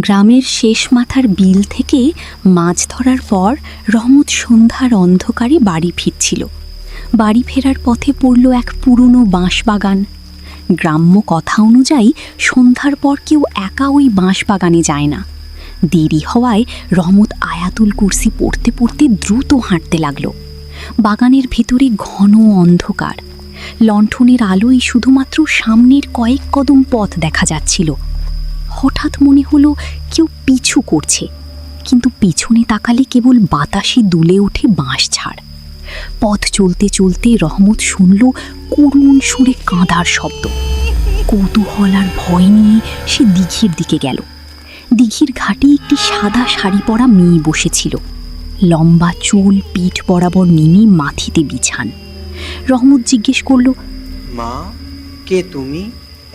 গ্রামের শেষ মাথার বিল থেকে মাছ ধরার পর রহমত সন্ধ্যার অন্ধকারে বাড়ি ফিরছিল। বাড়ি ফেরার পথে পড়ল এক পুরনো বাঁশবাগান। গ্রাম্য কথা অনুযায়ী সন্ধ্যার পর কেউ একা ওই বাঁশবাগানে যায় না। দেরি হওয়ায় রহমত আয়াতুল কুরসি পড়তে পড়তে দ্রুত হাঁটতে লাগল। বাগানের ভেতরে ঘন অন্ধকার, লণ্ঠনের আলোয় শুধুমাত্র সামনের কয়েক কদম পথ দেখা যাচ্ছিল। হঠাৎ মনে হলো কেউ পিছু করছে, কিন্তু পিছনে তাকালে কেবল বাতাসে দুলে ওঠে বাঁশঝাড়। পথ চলতে চলতে রহমত শুনল করুণ সুরে কাঁদার শব্দ। কৌতূহল আর ভয় নিয়ে সে দিঘির দিকে গেল। দিঘির ঘাটে একটি সাদা শাড়ি পরা মেয়ে বসেছিল। লম্বা চুল পিঠ বরাবর নেমে মাথিতে বিছান। রহমত জিজ্ঞেস করল, মা, কে তুমি?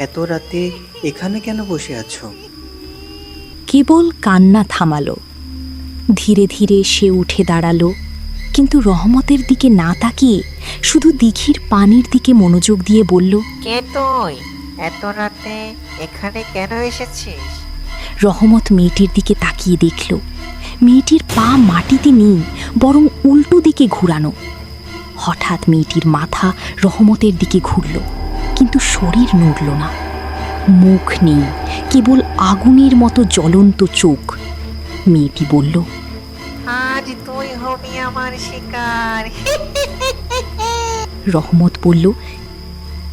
এত রাতে এখানে কেন বসে আছো? কেবল কান্না থামালো। ধীরে ধীরে সে উঠে দাঁড়ালো, কিন্তু রহমতের দিকে না তাকিয়ে শুধু দিঘির পানির দিকে মনোযোগ দিয়ে বলল, কে তুই? এত রাতে এখানে কেন এসেছিস? রহমত মেয়েটির দিকে তাকিয়ে দেখল মেয়েটির পা মাটিতে নেই, বরং উল্টো দিকে ঘুরানো। হঠাৎ মেয়েটির মাথা রহমতের দিকে ঘুরল, কিন্তু শরীর নড়ল না। মুখ নেই, কেবল আগুনের মতো জ্বলন্ত চোখ। মেয়েটি বলল, আজ তুই হবি আমার শিকার। রহমত বলল,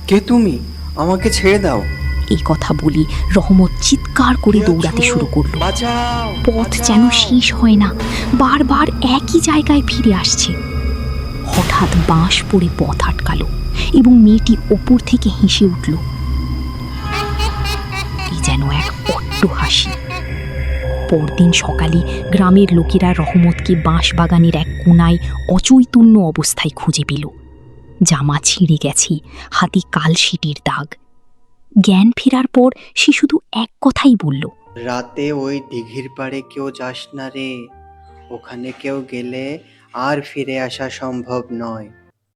কে তুমি? আমাকে ছেড়ে দাও। এই কথা বলি রহমত চিৎকার করে দৌড়াতে শুরু করল। বাঁচাও! পথ যেন শেষ হয় না, বারবার একই জায়গায় ফিরে আসছে। হঠাৎ বাঁশ পড়ে পথ আটকালো এবং মেয়েটি ওপর থেকে হেসে উঠল। এই যেন এক অট্ট হাসি। পরদিন সকালে গ্রামের লোকেরা রহমতকে বাঁশবাগানের এক কোনায় অচৈতন্য অবস্থায় খুঁজে পেল। জামা ছিঁড়ে গেছে, হাতে কালশিটের দাগ। জ্ঞান ফেরার পর সে শুধু এক কথাই বলল, রাতে ওই দিঘির পাড়ে কেউ যাস না রে। ওখানে কেউ গেলে আর ফিরে আসা সম্ভব নয়।